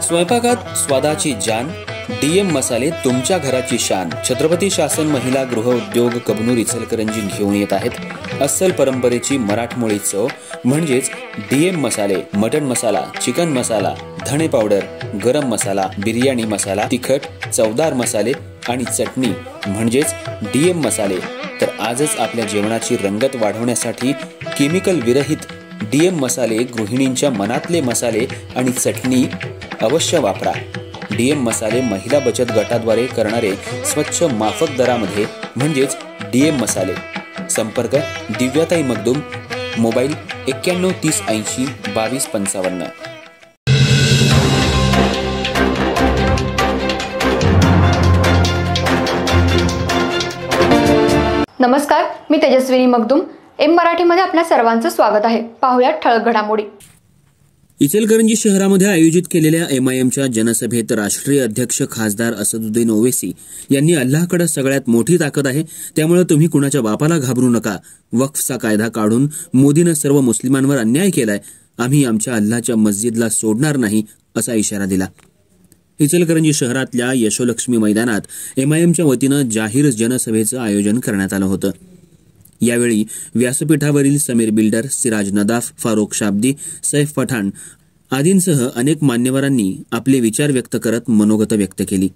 स्वयंपाकात स्वादाची जान, डीएम मसाले तुमच्या घराची शान. छत्रपती शासन महिला गृह उद्योग कबनूर इचलकरंजी घेऊन येत आहेत अस्सल परंपरेची मराठमोळी चव म्हणजेच डीएम मसाले. मटन मसाला, चिकन मसाला, धणे पावडर, गरम मसाला, बिर्याणी मसाला, तिखट, चवदार मसाले आणि चटणी म्हणजेच डीएम मसाले. तर आजच आपल्या जेवणाची रंगत वाढवण्यासाठी केमिकल विरहित डीएम मसाले, गृहिणींच्या मनातले मसाले आणि चटणी अवश्य वापरा. डीएम मसाले महिला बचत गटाद्वारे करणारे स्वच्छ माफक दरामध्ये म्हणजेच डीएम मसाले. संपर्क दिव्याताई मगदूम, मोबाईल 91 30 80 22 55. नमस्कार, मी तेजस्विनी मगदूम. एम मराठीमध्ये आपल्या सर्वांचं स्वागत आहे. पाहूया ठळक घडामोडी. इचलकरंजी शहरामध्ये आयोजित केलेल्या एमआयएमच्या जनसभेत राष्ट्रीय अध्यक्ष खासदार असदुद्दीन ओवैसी यांनी अल्लाहकडे सगळ्यात मोठी ताकद आहे, त्यामुळे तुम्ही कुणाच्या बापाला घाबरू नका. वक्फचा कायदा काढून मोदीनं सर्व मुस्लिमांवर अन्याय केलाय. आम्ही आमच्या अल्लाहच्या मस्जिदला सोडणार नाही असा इशारा दिला. इचलकरंजी शहरातल्या यशोलक्ष्मी मैदानात एमआयएमच्या वतीनं जाहीर जनसभेचं आयोजन करण्यात आलं होतं. यावेळी व्यासपीठावरील समीर बिल्डर, सिराज नदाफ, फारुख शाब्दी, सैफ पठाण आदींसह अनेक मान्यवरांनी आपले विचार व्यक्त करत मनोगत व्यक्त केली.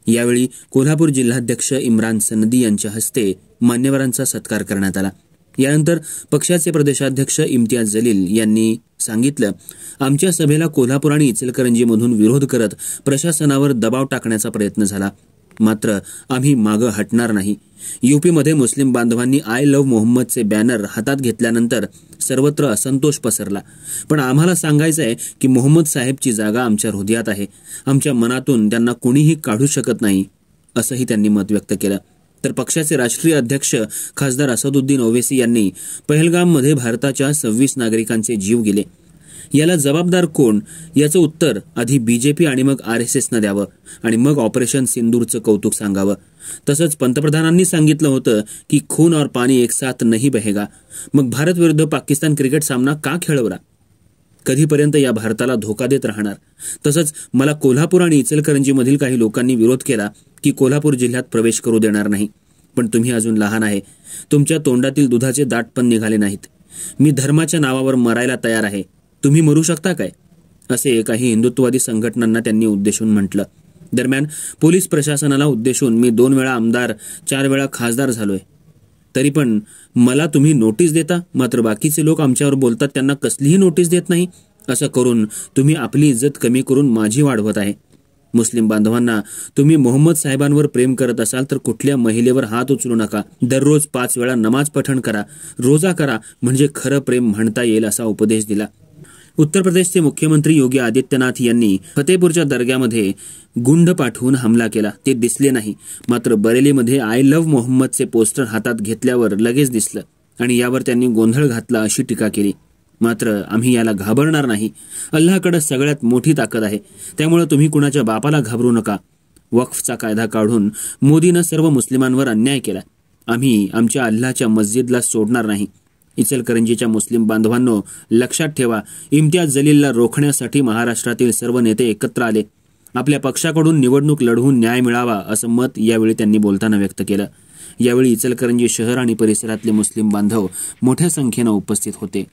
यावेळी कोल्हापूर जिल्हाध्यक्ष इम्रान सनदी यांच्या हस्ते मान्यवरांचा सत्कार करण्यात आला. यानंतर पक्षाचे प्रदेशाध्यक्ष इम्तियाज जलील यांनी सांगितलं, आमच्या सभेला कोल्हापूर आणि इचलकरंजीमधून विरोध करत प्रशासनावर दबाव टाकण्याचा प्रयत्न झाला, मात्र आम्ही मागं हटणार नाही. यूपीमध्ये मुस्लिम बांधवांनी आय लव्ह मोहम्मदचे बॅनर हातात घेतल्यानंतर सर्वत्र असंतोष पसरला. पण आम्हाला सांगायचं आहे की मोहम्मद साहेबची जागा आमच्या हृदयात आहे. आमच्या मनातून त्यांना कोणीही काढू शकत नाही असंही त्यांनी मत व्यक्त केलं. तर पक्षाचे राष्ट्रीय अध्यक्ष खासदार असदुद्दीन ओवैसी यांनी पहलगाममध्ये भारताच्या 26 नागरिकांचे जीव गेले. याला जबाबदार कोण याचं उत्तर आधी बीजेपी आणि मग RSSनं द्यावं आणि मग ऑपरेशन सिंदूरचं कौतुक सांगावं. तसंच पंतप्रधानांनी सांगितलं होतं की खून और पाणी एक साथ नहीं बहेगा. मग भारत विरुद्ध पाकिस्तान क्रिकेट सामना का खेळवला? कधीपर्यंत या भारताला धोका देत राहणार? तसंच मला कोल्हापूर आणि इचलकरंजीमधील काही लोकांनी विरोध केला की कोल्हापूर जिल्ह्यात प्रवेश करू देणार नाही. पण तुम्ही अजून लहान आहे, तुमच्या तोंडातील दुधाचे दाट पण निघाले नाहीत. मी धर्माच्या नावावर मरायला तयार आहे, तुम्ही मरू शकता काय? असे काही हिंदुत्ववादी संघटनांना त्यांनी उद्देशून म्हटलं. दरम्यान पोलीस प्रशासनाला उद्देशून मी 2 वेळा आमदार, 4 वेळा खासदार झालोय, तरी पण मला तुम्ही नोटीस देता, मात्र बाकीचे लोक आमच्यावर बोलतात त्यांना कसलीही नोटीस देत नाही. असं करून तुम्ही आपली इज्जत कमी करून माझी वाढवत आहे. मुस्लिम बांधवांना, तुम्ही मोहम्मद साहेबांवर प्रेम करत असाल तर कुठल्या महिलेवर हात उचलू नका. दररोज 5 वेळा नमाज पठण करा, रोजा करा, म्हणजे खरं प्रेम म्हणता येईल असा उपदेश दिला. उत्तर प्रदेशचे मुख्यमंत्री योगी आदित्यनाथ यांनी फतेपूरच्या दर्ग्यामध्ये गुंड पाठवून हमला केला. ते दिसले नाही, मात्र बरेलीमध्ये आय लव्ह मोहम्मदचे पोस्टर हातात घेतल्यावर लगेच दिसलं आणि यावर त्यांनी गोंधळ घातला अशी टीका केली. मात्र आम्ही याला घाबरणार नाही. अल्लाहकडे सगळ्यात मोठी ताकद आहे, त्यामुळे तुम्ही कुणाच्या बापाला घाबरू नका. वक्फचा कायदा काढून मोदीनं सर्व मुस्लिमांवर अन्याय केला. आम्ही आमच्या अल्लाहच्या मस्जिदला सोडणार नाही. इचलकरंजीच्या मुस्लिम बांधवांनो, लक्षात ठेवा, इम्तियाज जलीलला रोखण्यासाठी महाराष्ट्रातील सर्व नेते एकत्र आले. आपल्या पक्षाकडून निवडणूक लढवून न्याय मिळावा असं मत यावेळी त्यांनी बोलताना व्यक्त केलं. यावेळी इचलकरंजी शहर आणि परिसरातले मुस्लिम बांधव मोठ्या संख्येनं उपस्थित होते.